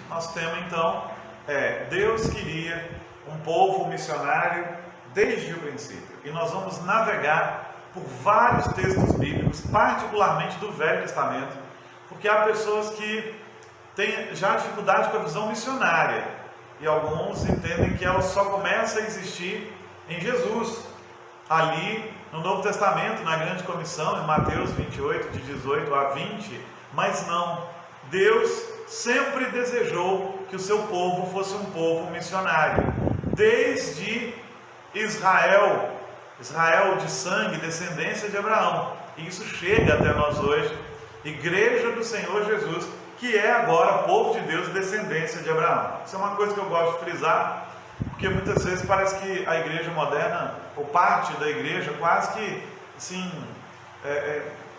Nosso tema então é: Deus queria um povo missionário desde o princípio. E nós vamos navegar por vários textos bíblicos, particularmente do Velho Testamento, porque há pessoas que têm já dificuldade com a visão missionária, e alguns entendem que ela só começa a existir em Jesus, ali no Novo Testamento, na Grande Comissão, em Mateus 28, de 18 a 20, mas não. Deus sempre desejou que o seu povo fosse um povo missionário, desde Israel de sangue, descendência de Abraão, e isso chega até nós hoje, Igreja do Senhor Jesus, que é agora povo de Deus, descendência de Abraão. Isso é uma coisa que eu gosto de frisar, porque muitas vezes parece que a igreja moderna, ou parte da igreja, quase que assim,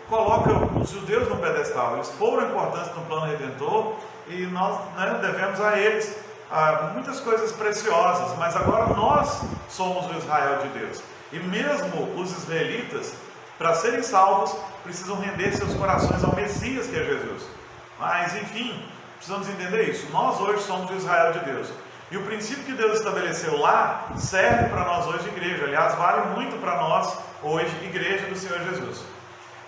coloca os judeus no pedestal. Eles foram importantes no plano redentor e nós devemos a eles muitas coisas preciosas, mas agora nós somos o Israel de Deus. E mesmo os israelitas, para serem salvos, precisam render seus corações ao Messias, que é Jesus. Mas enfim, precisamos entender isso. Nós hoje somos o Israel de Deus. E o princípio que Deus estabeleceu lá serve para nós hoje, igreja. Aliás, vale muito para nós hoje, igreja do Senhor Jesus.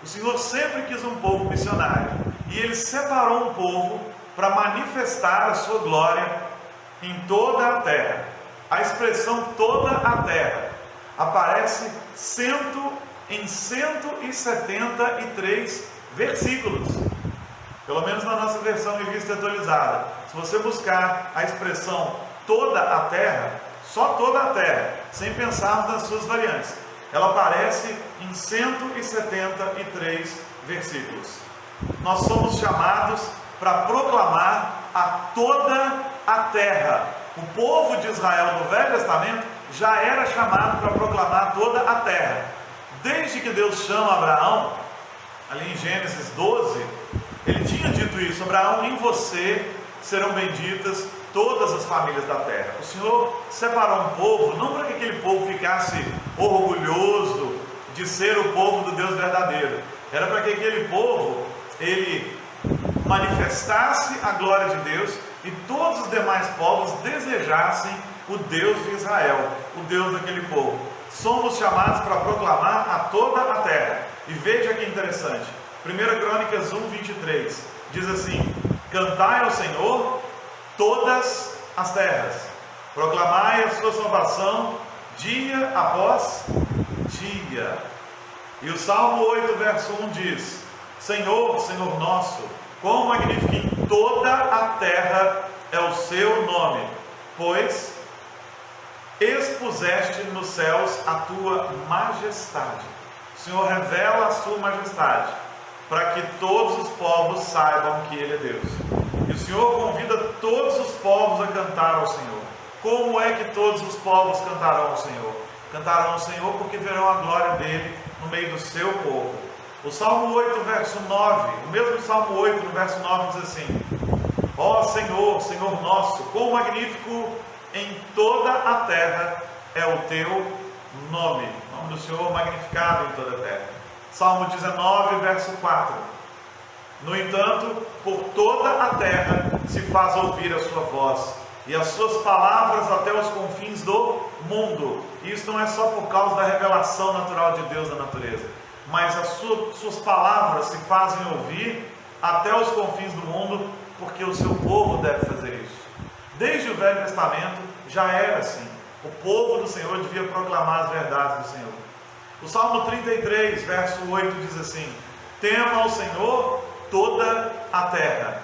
O Senhor sempre quis um povo missionário, e Ele separou um povo para manifestar a sua glória em toda a terra. A expressão toda a terra aparece em 173 versículos, pelo menos na nossa versão revista atualizada. Se você buscar a expressão toda a terra, só toda a terra, sem pensarmos nas suas variantes, ela aparece em 173 versículos. Nós somos chamados para proclamar a toda a terra. O povo de Israel no Velho Testamento já era chamado para proclamar toda a terra. Desde que Deus chama Abraão, ali em Gênesis 12, Ele tinha dito isso: Abraão, em você serão benditas todas as famílias da terra. O Senhor separou um povo, não para que aquele povo ficasse orgulhoso de ser o povo do Deus verdadeiro, era para que aquele povo, ele manifestasse a glória de Deus, e todos os demais povos desejassem o Deus de Israel, o Deus daquele povo. Somos chamados para proclamar a toda a terra. E veja que interessante, 1 Crônicas 1:23 diz assim: cantai ao Senhor todas as terras, proclamai a sua salvação dia após dia. E o Salmo 8, verso 1 diz: Senhor, Senhor nosso, quão magnífico em toda a terra é o seu nome, pois expuseste nos céus a tua majestade. O Senhor revela a sua majestade, para que todos os povos saibam que Ele é Deus. E o Senhor convida todos os povos a cantar ao Senhor. Como é que todos os povos cantarão ao Senhor? Cantarão ao Senhor porque verão a glória dEle no meio do seu povo. O Salmo 8, verso 9, o mesmo Salmo 8, no verso 9 diz assim: ó Senhor, Senhor nosso, quão magnífico em toda a terra é o teu nome. O nome do Senhor magnificado em toda a terra. Salmo 19, verso 4. No entanto, por toda a terra se faz ouvir a sua voz, e as suas palavras até os confins do mundo. Isso não é só por causa da revelação natural de Deus na natureza, mas as suas palavras se fazem ouvir até os confins do mundo, porque o seu povo deve fazer isso. Desde o Velho Testamento já era assim. O povo do Senhor devia proclamar as verdades do Senhor. O Salmo 33, verso 8 diz assim: tema ao Senhor toda a terra,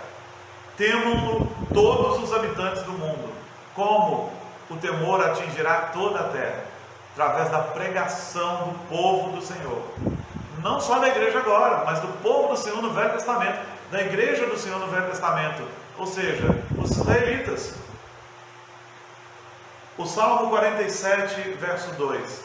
temam-no todos os habitantes do mundo. Como o temor atingirá toda a terra? Através da pregação do povo do Senhor. Não só da igreja agora, mas do povo do Senhor no Velho Testamento, da igreja do Senhor no Velho Testamento, ou seja, os israelitas. O Salmo 47, verso 2: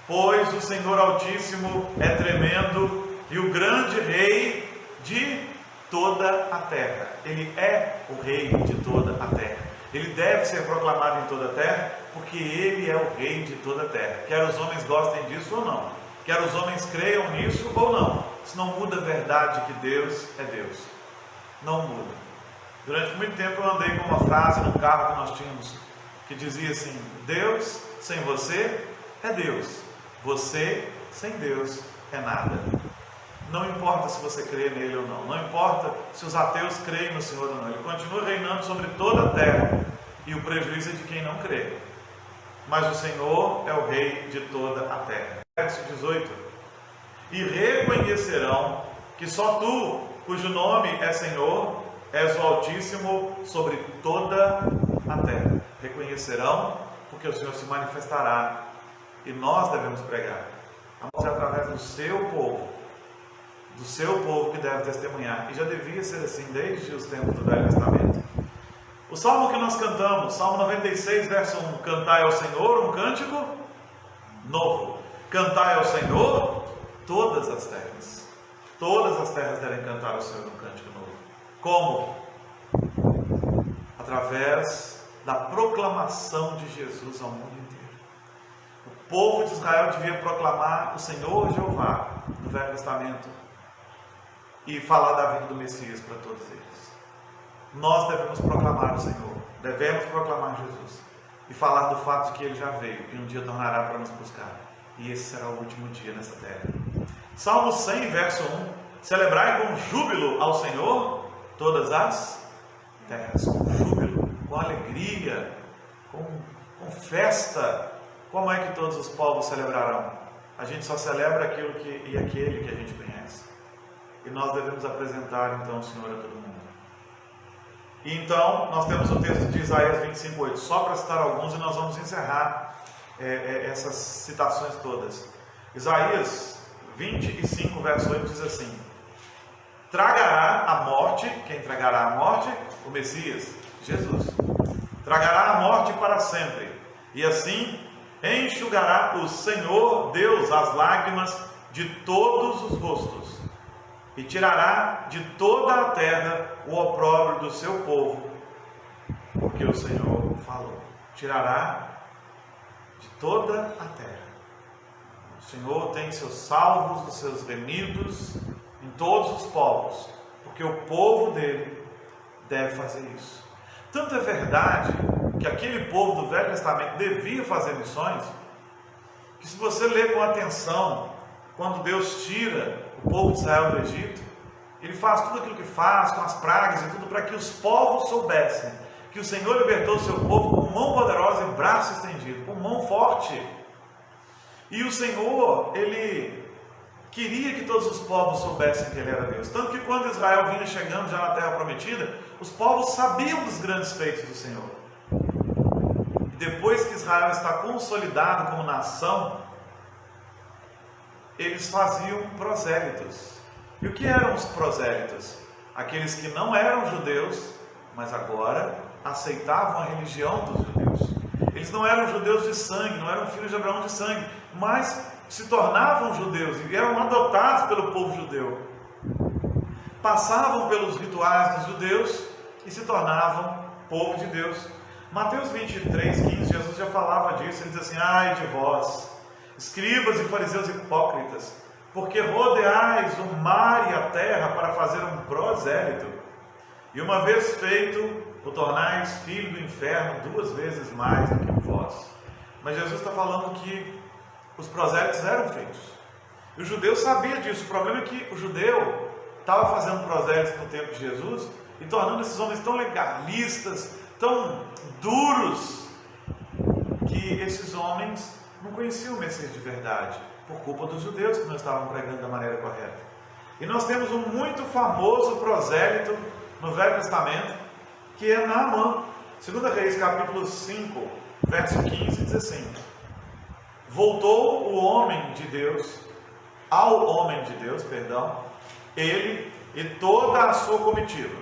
pois o Senhor Altíssimo é tremendo e o grande Rei de toda a terra. Ele é o Rei de toda a terra. Ele deve ser proclamado em toda a terra, porque Ele é o Rei de toda a terra. Quer os homens gostem disso ou não, quer os homens creiam nisso ou não, isso não muda a verdade que Deus é Deus. Não muda. Durante muito tempo eu andei com uma frase no carro que nós tínhamos, que dizia assim: Deus sem você é Deus, você sem Deus é nada. Não importa se você crê nele ou não, não importa se os ateus creem no Senhor ou não, ele continua reinando sobre toda a terra, e o prejuízo é de quem não crê. Mas o Senhor é o Rei de toda a terra. Verso 18: E reconhecerão que só tu, cujo nome é Senhor, és o Altíssimo sobre toda a terra. Reconhecerão, porque o Senhor se manifestará, e nós devemos pregar. É através do seu povo que deve testemunhar, e já devia ser assim desde os tempos do Velho Testamento. O salmo que nós cantamos, Salmo 96, verso 1: Cantai ao Senhor um cântico novo. Cantai ao Senhor todas as terras. Todas as terras devem cantar ao Senhor um cântico novo. Como? Através da proclamação de Jesus ao mundo inteiro. O povo de Israel devia proclamar o Senhor Jeová no Velho Testamento e falar da vinda do Messias para todos eles. Nós devemos proclamar o Senhor, devemos proclamar Jesus e falar do fato de que Ele já veio e um dia tornará para nos buscar, e esse será o último dia nessa terra. Salmo 100, verso 1: Celebrai com júbilo ao Senhor todas as terras. Com júbilo, com alegria, com festa. Como é que todos os povos celebrarão? A gente só celebra aquilo e aquele que a gente conhece, e nós devemos apresentar então o Senhor a todo mundo. E então, nós temos o texto de Isaías 25:8, só para citar alguns, e nós vamos encerrar essas citações todas. Isaías 25, verso 8 diz assim: Tragará a morte, quem tragará a morte? O Messias, Jesus. Tragará a morte para sempre, e assim enxugará o Senhor Deus as lágrimas de todos os rostos, e tirará de toda a terra o opróbrio do seu povo, porque o Senhor falou. Tirará de toda a terra. O Senhor tem seus salvos, os seus remidos em todos os povos, porque o povo dele deve fazer isso. Tanto é verdade que aquele povo do Velho Testamento devia fazer missões, que se você ler com atenção, quando Deus tira o povo de Israel do Egito, Ele faz tudo aquilo que faz, com as pragas e tudo, para que os povos soubessem que o Senhor libertou o seu povo com mão poderosa e braço estendido, com mão forte. E o Senhor, Ele queria que todos os povos soubessem que Ele era Deus. Tanto que quando Israel vinha chegando já na Terra Prometida, os povos sabiam dos grandes feitos do Senhor. E depois que Israel está consolidado como nação, eles faziam prosélitos. E o que eram os prosélitos? Aqueles que não eram judeus, mas agora aceitavam a religião dos judeus. Eles não eram judeus de sangue, não eram filhos de Abraão de sangue, mas se tornavam judeus e eram adotados pelo povo judeu. Passavam pelos rituais dos judeus e se tornavam povo de Deus. Mateus 23, 15, Jesus já falava disso. Ele diz assim: ai de vós, escribas e fariseus hipócritas, porque rodeais o mar e a terra para fazer um prosélito, e uma vez feito, o tornais filho do inferno 2 vezes mais do que vós. Mas Jesus está falando que os prosélitos eram feitos, e o judeu sabia disso. O problema é que o judeu estava fazendo prosélitos no tempo de Jesus e tornando esses homens tão legalistas, tão duros, que esses homens não conheciam o Messias de verdade, por culpa dos judeus que não estavam pregando da maneira correta. E nós temos um muito famoso prosélito no Velho Testamento, que é Naamã. 2 Reis capítulo 5, verso 15, diz assim: voltou o homem de Deus, ao homem de Deus, ele e toda a sua comitiva,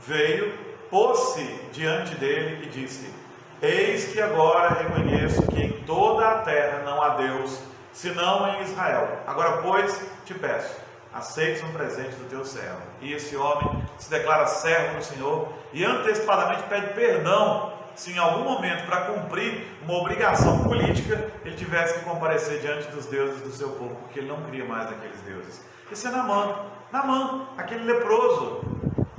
veio, pôs-se diante dele e disse: eis que agora reconheço que em toda a terra não há Deus, senão em Israel. Agora, pois, te peço, aceites um presente do teu servo. E esse homem se declara servo do Senhor e antecipadamente pede perdão se em algum momento, para cumprir uma obrigação política, ele tivesse que comparecer diante dos deuses do seu povo, porque ele não cria mais aqueles deuses. Esse é Naamã, aquele leproso,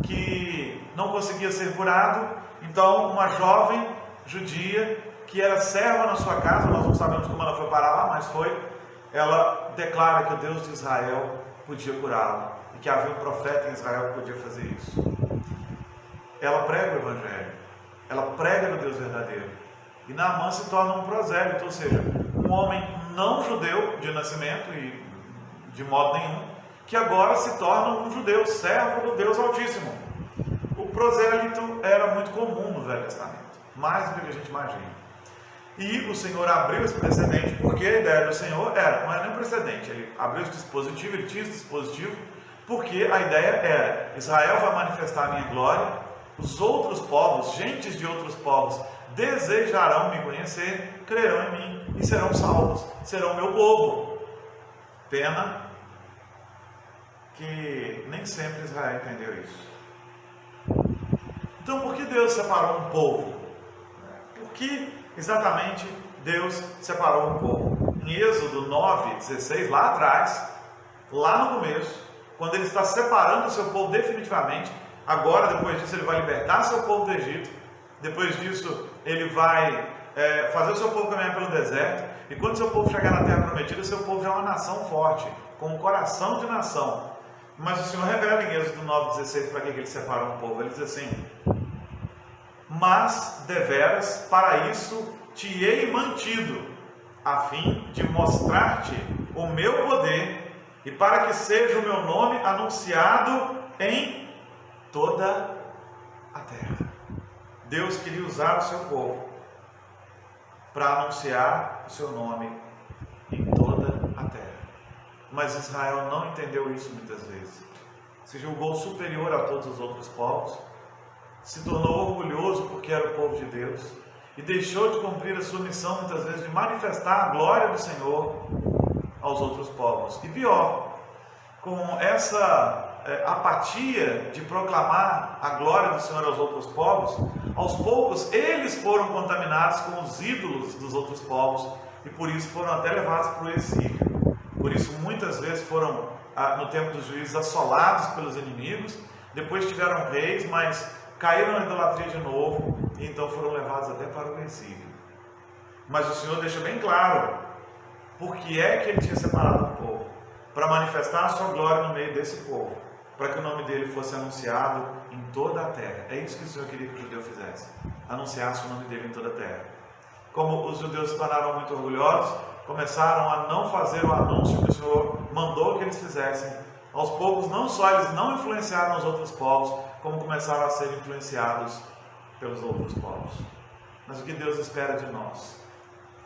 que não conseguia ser curado. Então uma jovem judia que era serva na sua casa, nós não sabemos como ela foi parar lá, mas foi, ela declara que o Deus de Israel podia curá-la e que havia um profeta em Israel que podia fazer isso. Ela prega o Evangelho, ela prega no Deus verdadeiro, e Naamã se torna um prosélito, ou seja, um homem não judeu de nascimento e de modo nenhum, que agora se torna um judeu, servo do Deus Altíssimo. O prosélito era muito comum no Velho Testamento, mais do que a gente imagina. E o Senhor abriu esse precedente, porque a ideia do Senhor não era nem um precedente, ele abriu esse dispositivo, ele tinha esse dispositivo, porque a ideia era: Israel vai manifestar a minha glória, os outros povos, gentes de outros povos, desejarão me conhecer, crerão em mim e serão salvos, serão meu povo. Pena que nem sempre Israel entendeu isso. Então, por que Deus separou um povo? Por que exatamente Deus separou um povo? Em Êxodo 9:16, lá atrás, lá no começo, quando ele está separando o seu povo definitivamente, agora depois disso ele vai libertar seu povo do Egito, depois disso ele vai fazer o seu povo caminhar pelo deserto, e quando seu povo chegar na terra prometida, seu povo já é uma nação forte, com um coração de nação. Mas o Senhor revela em Êxodo 9:16 para que ele separou um povo. Ele diz assim: mas deveras para isso te hei mantido, a fim de mostrar-te o meu poder, e para que seja o meu nome anunciado em toda a terra. Deus queria usar o seu povo para anunciar o seu nome em toda a terra. Mas Israel não entendeu isso muitas vezes. Se julgou superior a todos os outros povos, se tornou orgulhoso porque era o povo de Deus e deixou de cumprir a sua missão muitas vezes de manifestar a glória do Senhor aos outros povos. E pior, com essa apatia de proclamar a glória do Senhor aos outros povos, aos poucos eles foram contaminados com os ídolos dos outros povos e por isso foram até levados para o exílio. Por isso muitas vezes foram, no tempo dos juízes, assolados pelos inimigos, depois tiveram reis, mas caíram na idolatria de novo e então foram levados até para o exílio. Mas o Senhor deixa bem claro por que é que ele tinha separado o povo: para manifestar a sua glória no meio desse povo, para que o nome dele fosse anunciado em toda a terra. É isso que o Senhor queria que o judeu fizesse: anunciasse o nome dele em toda a terra. Como os judeus se tornaram muito orgulhosos, começaram a não fazer o anúncio que o Senhor mandou que eles fizessem. Aos poucos, não só eles não influenciaram os outros povos, como começaram a ser influenciados pelos outros povos. Mas o que Deus espera de nós?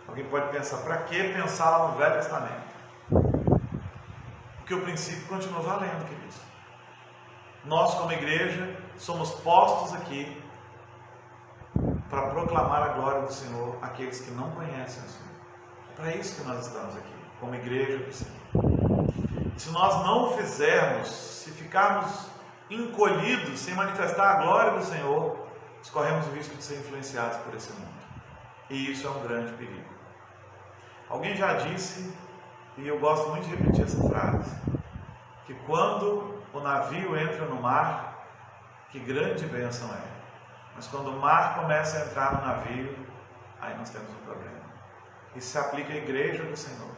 Alguém pode pensar: para que pensar lá no Velho Testamento? Porque o princípio continua valendo, queridos. Nós, como igreja, somos postos aqui para proclamar a glória do Senhor àqueles que não conhecem o Senhor. É para isso que nós estamos aqui, como igreja do Senhor. Se nós não o fizermos, se ficarmos encolhidos, sem manifestar a glória do Senhor, nós corremos o risco de ser influenciados por esse mundo. E isso é um grande perigo. Alguém já disse, e eu gosto muito de repetir essa frase, que quando o navio entra no mar, que grande bênção é. Mas quando o mar começa a entrar no navio, aí nós temos um problema. Isso se aplica à igreja do Senhor.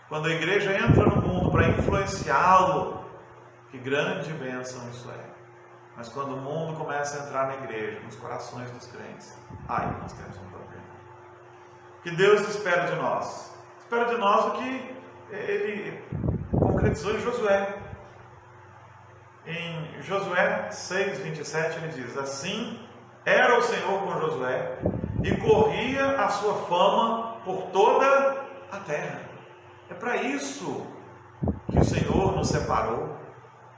Quando a igreja entra no mundo para influenciá-lo, que grande bênção isso é. Mas quando o mundo começa a entrar na igreja, nos corações dos crentes, aí nós temos um problema. O que Deus espera de nós? Espera de nós o que ele concretizou em Josué. Em Josué 6:27 ele diz: assim era o Senhor com Josué e corria a sua fama por toda a terra. É para isso que o Senhor nos separou,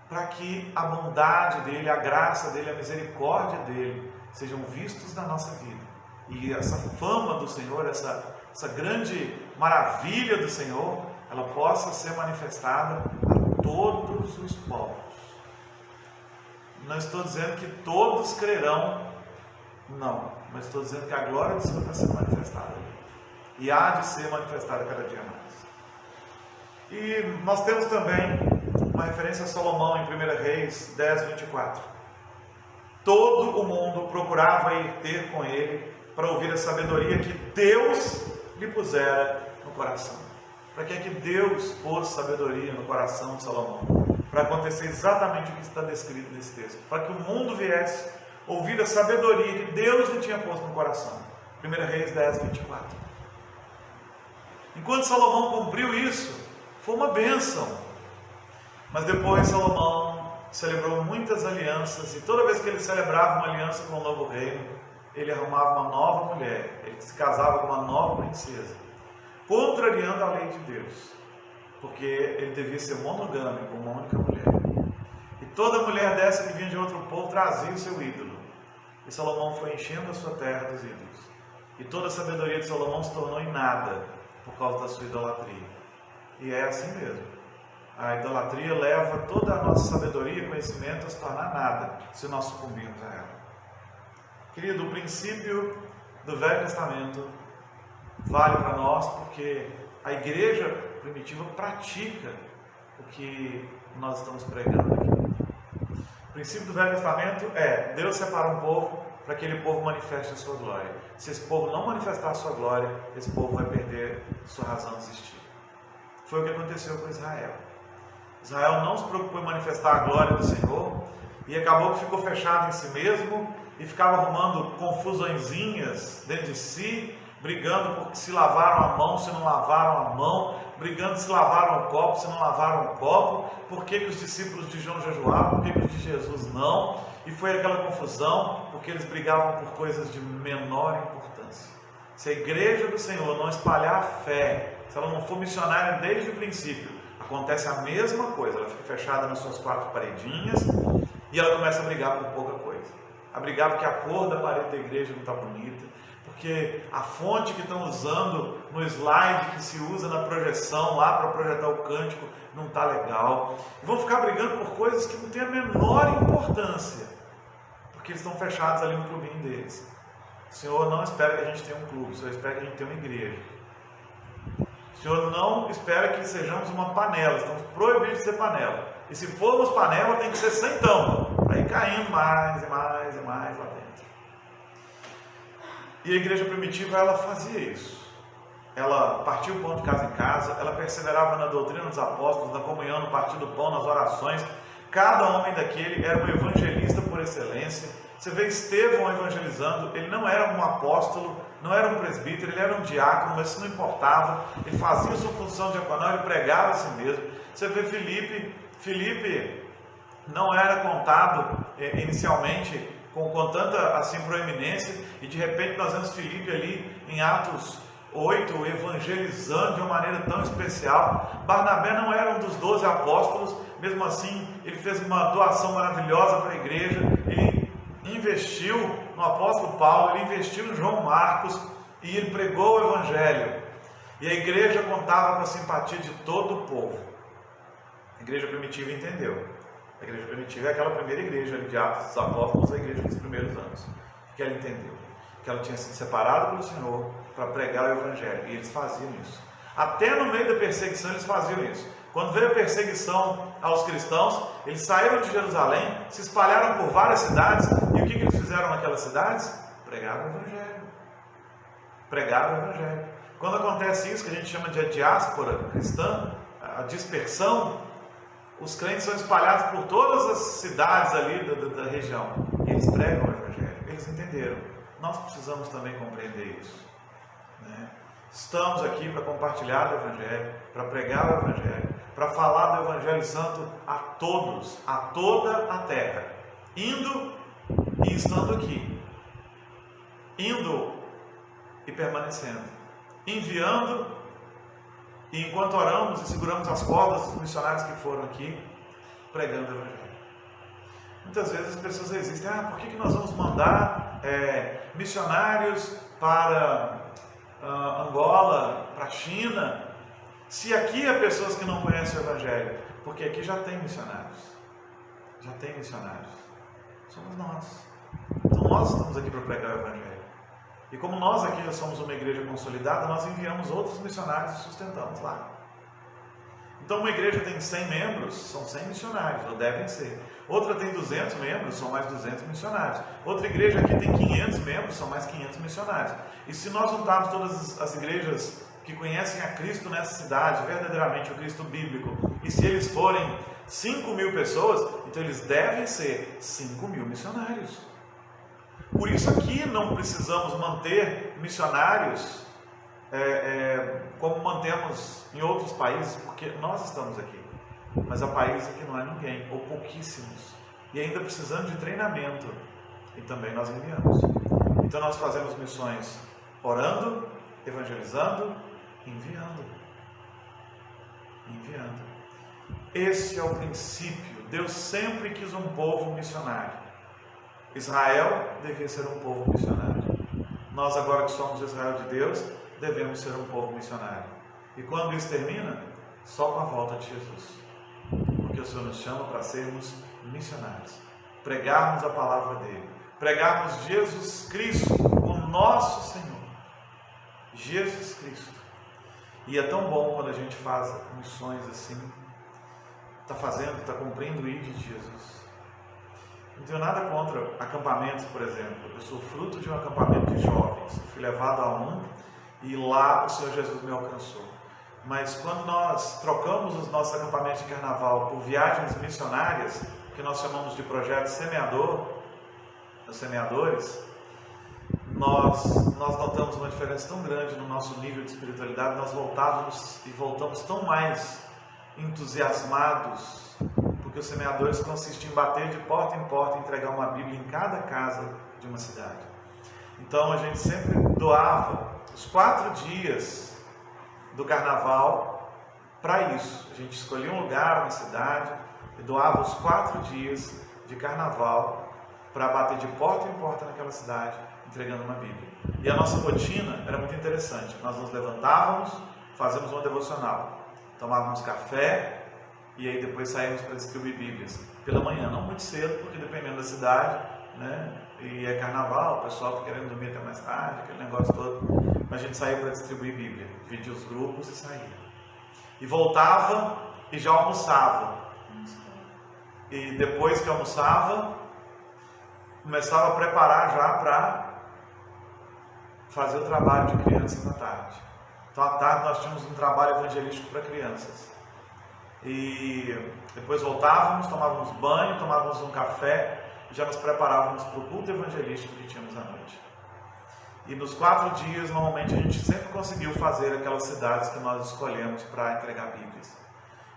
para que a bondade dele, a graça dele, a misericórdia dele sejam vistos na nossa vida. E essa fama do Senhor, essa grande maravilha do Senhor, ela possa ser manifestada a todos os povos. Não estou dizendo que todos crerão, não, mas estou dizendo que a glória do Senhor está sendo manifestada e há de ser manifestada cada dia mais. E nós temos também uma referência a Salomão em 1 Reis 10:24. Todo o mundo procurava ir ter com ele para ouvir a sabedoria que Deus lhe pusera no coração. Para que é que Deus pôs sabedoria no coração de Salomão? Para acontecer exatamente o que está descrito nesse texto. Para que o mundo viesse ouvir a sabedoria que Deus lhe tinha posto no coração. 1 Reis 10, 24. Enquanto Salomão cumpriu isso, foi uma bênção. Mas depois Salomão celebrou muitas alianças, e toda vez que ele celebrava uma aliança com o novo reino, ele arrumava uma nova mulher, ele se casava com uma nova princesa, contrariando a lei de Deus, porque ele devia ser monogâmico, com uma única mulher. E toda mulher dessa que vinha de outro povo trazia o seu ídolo. E Salomão foi enchendo a sua terra dos ídolos. E toda a sabedoria de Salomão se tornou em nada por causa da sua idolatria. E é assim mesmo. A idolatria leva toda a nossa sabedoria e conhecimento a se tornar nada, se nós sucumbirmos a ela. Querido, o princípio do Velho Testamento vale para nós porque a igreja primitiva pratica o que nós estamos pregando aqui. O princípio do Velho Testamento é: Deus separa um povo para que aquele povo manifeste a sua glória. Se esse povo não manifestar a sua glória, esse povo vai perder sua razão de existir. Foi o que aconteceu com Israel. Israel não se preocupou em manifestar a glória do Senhor e acabou que ficou fechado em si mesmo e ficava arrumando confusõezinhas dentro de si, brigando por se lavaram a mão, se não lavaram a mão, brigando se lavaram o copo, se não lavaram o copo, por que os discípulos de João jejuavam, por que os de Jesus não, e foi aquela confusão, porque eles brigavam por coisas de menor importância. Se a igreja do Senhor não espalhar a fé, se ela não for missionária desde o princípio, acontece a mesma coisa, ela fica fechada nas suas quatro paredinhas, e ela começa a brigar por pouca coisa, a brigar porque a cor da parede da igreja não está bonita, porque a fonte que estão usando no slide que se usa na projeção lá para projetar o cântico não está legal. E vão ficar brigando por coisas que não têm a menor importância, porque eles estão fechados ali no clubinho deles. O Senhor não espera que a gente tenha um clube, o Senhor espera que a gente tenha uma igreja. O Senhor não espera que sejamos uma panela, estamos proibidos de ser panela. E se formos panela, tem que ser sem tampa, para ir caindo mais e mais e mais lá dentro. E a igreja primitiva, ela fazia isso. Ela partia o pão de casa em casa, ela perseverava na doutrina dos apóstolos, na comunhão, no partir do pão, nas orações. Cada homem daquele era um evangelista por excelência. Você vê Estevão evangelizando, ele não era um apóstolo, não era um presbítero, ele era um diácono, mas isso não importava. Ele fazia sua função diaconal, ele pregava a si mesmo. Você vê Filipe não era contado inicialmente com tanta assim proeminência, e de repente nós vemos Filipe ali em Atos 8 evangelizando de uma maneira tão especial. Barnabé não era um dos 12 apóstolos, mesmo assim ele fez uma doação maravilhosa para a igreja, ele investiu no apóstolo Paulo, ele investiu no João Marcos e ele pregou o evangelho, e a igreja contava com a simpatia de todo o povo. A igreja primitiva entendeu. A igreja primitiva é aquela primeira igreja de Atos dos Apóstolos, a igreja dos primeiros anos, que ela entendeu que ela tinha sido separada pelo Senhor para pregar o evangelho, e eles faziam isso. Até no meio da perseguição eles faziam isso. Quando veio a perseguição aos cristãos, eles saíram de Jerusalém, se espalharam por várias cidades, e o que eles fizeram naquelas cidades? Pregaram o evangelho. Pregaram o evangelho. Quando acontece isso, que a gente chama de diáspora cristã, a dispersão, os crentes são espalhados por todas as cidades ali da região. Eles pregam o evangelho. Eles entenderam. Nós precisamos também compreender isso, né? Estamos aqui para compartilhar do evangelho, para pregar o evangelho, para falar do evangelho santo a todos, a toda a terra, indo e estando aqui, indo e permanecendo, enviando, e enquanto oramos e seguramos as cordas dos missionários que foram aqui, pregando o evangelho. Muitas vezes as pessoas resistem: por que nós vamos mandar missionários para Angola, para a China, se aqui há pessoas que não conhecem o evangelho? Porque aqui já tem missionários, somos nós. Então nós estamos aqui para pregar o evangelho. E como nós aqui já somos uma igreja consolidada, nós enviamos outros missionários e sustentamos lá. Então uma igreja tem 100 membros, são 100 missionários, ou devem ser. Outra tem 200 membros, são mais 200 missionários. Outra igreja aqui tem 500 membros, são mais 500 missionários. E se nós juntarmos todas as igrejas que conhecem a Cristo nessa cidade, verdadeiramente o Cristo bíblico, e se eles forem 5.000 pessoas, então eles devem ser 5.000 missionários. Por isso aqui não precisamos manter missionários como mantemos em outros países, porque nós estamos aqui. Mas há países que não há ninguém, ou pouquíssimos, e ainda precisando de treinamento, e também nós enviamos. Então nós fazemos missões orando, evangelizando, enviando. Esse é o princípio. Deus sempre quis um povo missionário. Israel devia ser um povo missionário. Nós agora que somos Israel de Deus, devemos ser um povo missionário. E quando isso termina? Só com a volta de Jesus. Porque o Senhor nos chama para sermos missionários. Pregarmos a palavra dele. Pregarmos Jesus Cristo, o nosso Senhor. Jesus Cristo. E é tão bom quando a gente faz missões assim. Está cumprindo o ID de Jesus. Não tenho nada contra acampamentos, por exemplo. Eu sou fruto de um acampamento de jovens. Eu fui levado a um e lá o Senhor Jesus me alcançou. Mas quando nós trocamos os nossos acampamentos de carnaval por viagens missionárias, que nós chamamos de projeto semeador, os semeadores, nós notamos uma diferença tão grande no nosso nível de espiritualidade. Nós voltamos tão mais entusiasmados, porque os semeadores consistem em bater de porta em porta e entregar uma Bíblia em cada casa de uma cidade. Então a gente sempre doava os 4 dias do carnaval para isso. A gente escolhia um lugar, uma cidade, e doava os 4 dias de carnaval para bater de porta em porta naquela cidade, entregando uma Bíblia. E a nossa rotina era muito interessante. Nós nos levantávamos, fazíamos uma devocional, tomávamos café e aí depois saímos para distribuir Bíblias. Pela manhã, não muito cedo, porque dependendo da cidade, né? E é carnaval, o pessoal está querendo dormir até mais tarde, aquele negócio todo. Mas a gente saía para distribuir Bíblia, dividia os grupos e saía. E voltava e já almoçava. E depois que almoçava, começava a preparar já para fazer o trabalho de crianças à tarde. Então à tarde nós tínhamos um trabalho evangelístico para crianças. E depois voltávamos, tomávamos banho, tomávamos um café e já nos preparávamos para o culto evangelístico que tínhamos à noite. E nos 4 dias, normalmente, a gente sempre conseguiu fazer aquelas cidades que nós escolhemos para entregar Bíblias.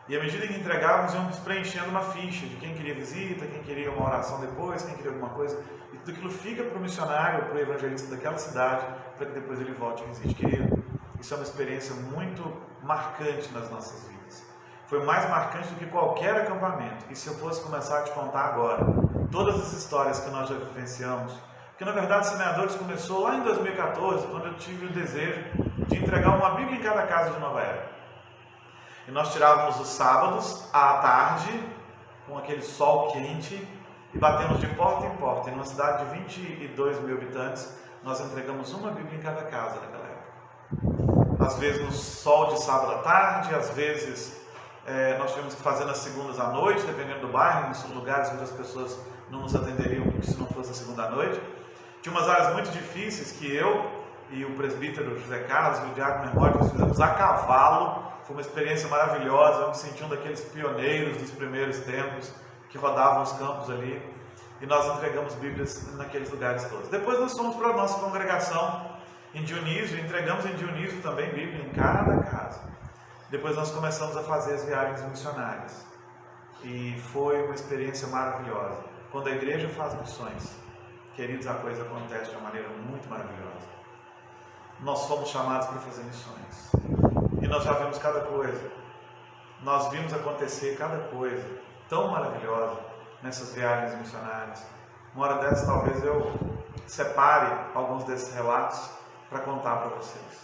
E à medida que entregávamos, íamos preenchendo uma ficha de quem queria visita, quem queria uma oração depois, quem queria alguma coisa. E tudo aquilo fica para o missionário, para o evangelista daquela cidade, para que depois ele volte e visite. Querido, isso é uma experiência muito marcante nas nossas vidas. Foi mais marcante do que qualquer acampamento. E se eu fosse começar a te contar agora todas as histórias que nós já vivenciamos, porque na verdade Semeadores começou lá em 2014, quando eu tive o desejo de entregar uma Bíblia em cada casa de Nova Era. E nós tirávamos os sábados à tarde, com aquele sol quente, e batemos de porta em porta. Em uma cidade de 22 mil habitantes, nós entregamos uma Bíblia em cada casa naquela época. Às vezes no sol de sábado à tarde, às vezes nós tivemos que fazer nas segundas à noite, dependendo do bairro, em lugares onde as pessoas não nos atenderiam se não fosse a segunda à noite. Tinha umas áreas muito difíceis que eu e o presbítero José Carlos e o diácono Hermógenes fizemos a cavalo. Foi uma experiência maravilhosa. Eu me senti um daqueles pioneiros dos primeiros tempos que rodavam os campos ali. E nós entregamos Bíblias naqueles lugares todos. Depois nós fomos para a nossa congregação em Dionísio, entregamos em Dionísio também Bíblia em cada casa. Depois nós começamos a fazer as viagens missionárias. E foi uma experiência maravilhosa. Quando a igreja faz missões, queridos, a coisa acontece de uma maneira muito maravilhosa. Nós fomos chamados para fazer missões. E nós já vimos cada coisa. Nós vimos acontecer cada coisa tão maravilhosa nessas viagens missionárias. Uma hora dessas, talvez eu separe alguns desses relatos para contar para vocês.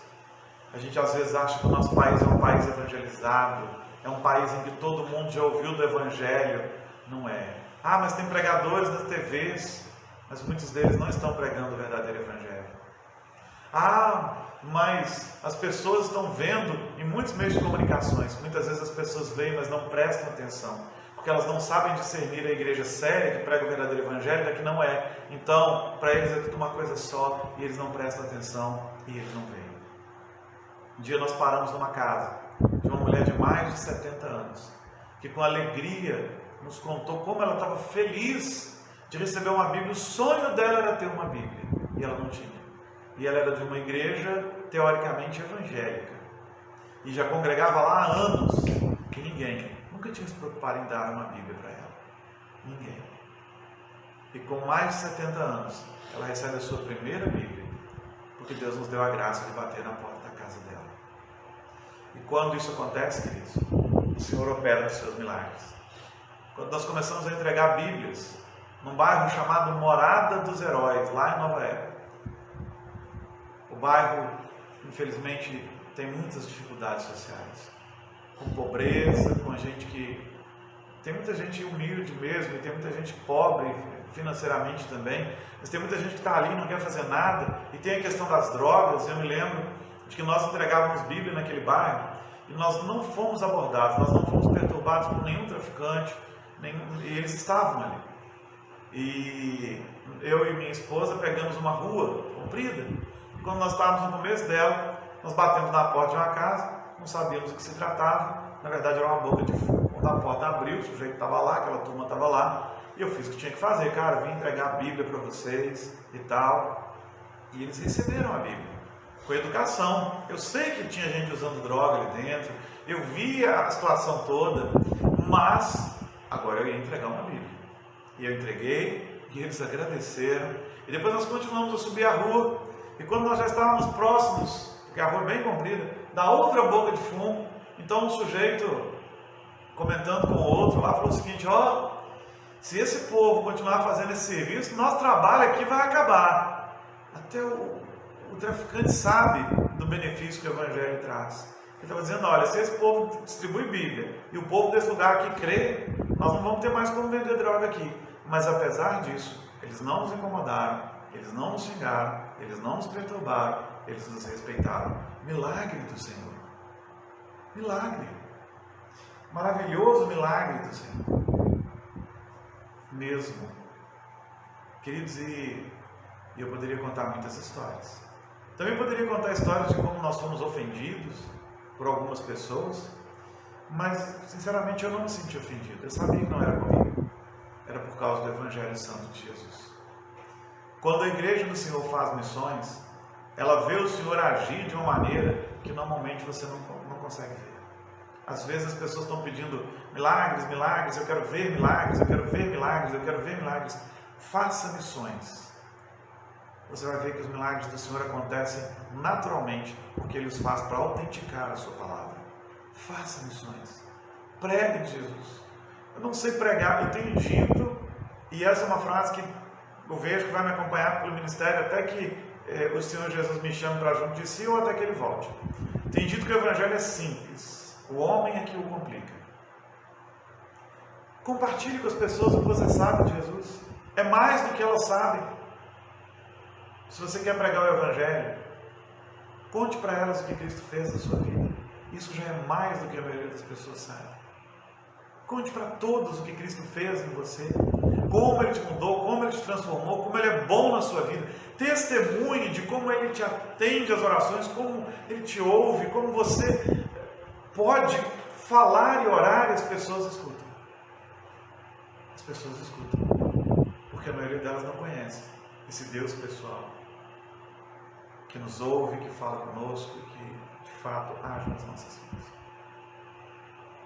A gente às vezes acha que o nosso país é um país evangelizado, é um país em que todo mundo já ouviu do Evangelho. Não é. Ah, mas tem pregadores nas TVs, mas muitos deles não estão pregando o verdadeiro Evangelho. Mas as pessoas estão vendo em muitos meios de comunicações. Muitas vezes as pessoas veem, mas não prestam atenção, porque elas não sabem discernir a igreja séria que prega o verdadeiro evangelho da que não é. Então, para eles é tudo uma coisa só, e eles não prestam atenção, e eles não veem. Um dia nós paramos numa casa de uma mulher de mais de 70 anos, que com alegria nos contou como ela estava feliz de receber uma Bíblia. O sonho dela era ter uma Bíblia, e ela não tinha. E ela era de uma igreja teoricamente evangélica, e já congregava lá há anos, e ninguém nunca tinha se preocupado em dar uma Bíblia para ela. Ninguém. E com mais de 70 anos, ela recebe a sua primeira Bíblia, porque Deus nos deu a graça de bater na porta da casa dela. E quando isso acontece, queridos, o Senhor opera os seus milagres. Quando nós começamos a entregar Bíblias num bairro chamado Morada dos Heróis, lá em Nova Era. O bairro, infelizmente, tem muitas dificuldades sociais, com pobreza, com gente que... Tem muita gente humilde mesmo, e tem muita gente pobre financeiramente também, mas tem muita gente que está ali e não quer fazer nada, e tem a questão das drogas. Eu me lembro de que nós entregávamos Bíblia naquele bairro, e nós não fomos abordados, nós não fomos perturbados por nenhum traficante, e eles estavam ali. E eu e minha esposa pegamos uma rua comprida, e quando nós estávamos no começo dela, nós batemos na porta de uma casa, não sabíamos do que se tratava. Na verdade era uma boca de fogo. Quando a porta abriu, o sujeito estava lá, aquela turma estava lá, e eu fiz o que tinha que fazer. Cara, vim entregar a Bíblia para vocês e tal. E eles receberam a Bíblia com educação. Eu sei que tinha gente usando droga ali dentro, eu via a situação toda, mas agora eu ia entregar uma Bíblia. E eu entreguei, e eles agradeceram. E depois nós continuamos a subir a rua, e quando nós já estávamos próximos, porque a rua é bem comprida, da outra boca de fumo, então um sujeito, comentando com o outro lá, falou o seguinte: se esse povo continuar fazendo esse serviço, nosso trabalho aqui vai acabar. Até o traficante sabe do benefício que o Evangelho traz. Ele estava dizendo: olha, se esse povo distribui Bíblia, e o povo desse lugar aqui crê, nós não vamos ter mais como vender droga aqui. Mas apesar disso, eles não nos incomodaram, eles não nos xingaram, eles não nos perturbaram, eles nos respeitaram. Milagre do Senhor. Milagre. Maravilhoso milagre do Senhor. Mesmo. Queridos, e eu poderia contar muitas histórias. Também poderia contar histórias de como nós fomos ofendidos por algumas pessoas, mas sinceramente eu não me senti ofendido. Eu sabia que não era comigo. Era por causa do Evangelho Santo de Jesus. Quando a igreja do Senhor faz missões, ela vê o Senhor agir de uma maneira que normalmente você não consegue ver. Às vezes as pessoas estão pedindo milagres, milagres, eu quero ver milagres, eu quero ver milagres, eu quero ver milagres. Faça missões. Você vai ver que os milagres do Senhor acontecem naturalmente, porque Ele os faz para autenticar a sua palavra. Faça missões. Pregue de Jesus. Eu não sei pregar, eu tenho dito, e essa é uma frase que eu vejo que vai me acompanhar pelo ministério até que o Senhor Jesus me chame para junto de si ou até que Ele volte. Tenho dito que o Evangelho é simples, o homem é que o complica. Compartilhe com as pessoas o que você sabe de Jesus. É mais do que elas sabem. Se você quer pregar o Evangelho, conte para elas o que Cristo fez na sua vida. Isso já é mais do que a maioria das pessoas sabe. Conte para todos o que Cristo fez em você, como Ele te mudou, como Ele te transformou, como Ele é bom na sua vida. Testemunhe de como Ele te atende às orações, como Ele te ouve, como você pode falar e orar e as pessoas escutam. As pessoas escutam, porque a maioria delas não conhece esse Deus pessoal, que nos ouve, que fala conosco, que de fato age nas nossas vidas.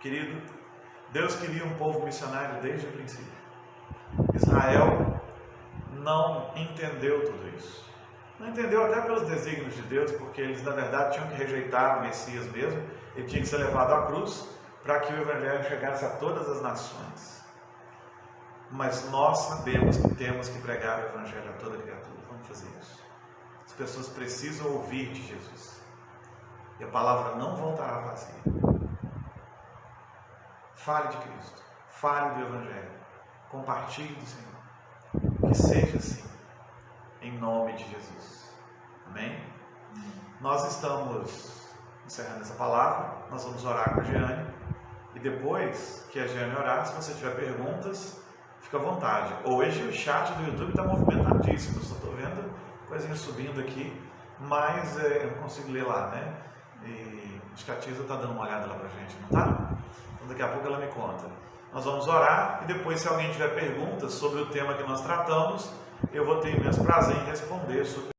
Querido, Deus queria um povo missionário desde o princípio. Israel não entendeu tudo isso. Não entendeu até pelos desígnios de Deus, porque eles na verdade tinham que rejeitar o Messias mesmo. Ele tinha que ser levado à cruz para que o Evangelho chegasse a todas as nações. Mas nós sabemos que temos que pregar o Evangelho a toda criatura. Vamos fazer isso. As pessoas precisam ouvir de Jesus. E a palavra não voltará vazia. Fale de Cristo. Fale do Evangelho. Compartilhe do Senhor. Que seja assim. Em nome de Jesus. Amém? nós estamos encerrando essa palavra, nós vamos orar com a Jeane, e depois que a Jeane orar, se você tiver perguntas, fica à vontade. Hoje o chat do YouTube está movimentadíssimo, só estou vendo coisinhas subindo aqui, mas eu não consigo ler lá, né? E acho que a Tisa está dando uma olhada lá pra gente, não tá? Então daqui a pouco ela me conta. Nós vamos orar e depois, se alguém tiver perguntas sobre o tema que nós tratamos, eu vou ter imenso prazer em responder.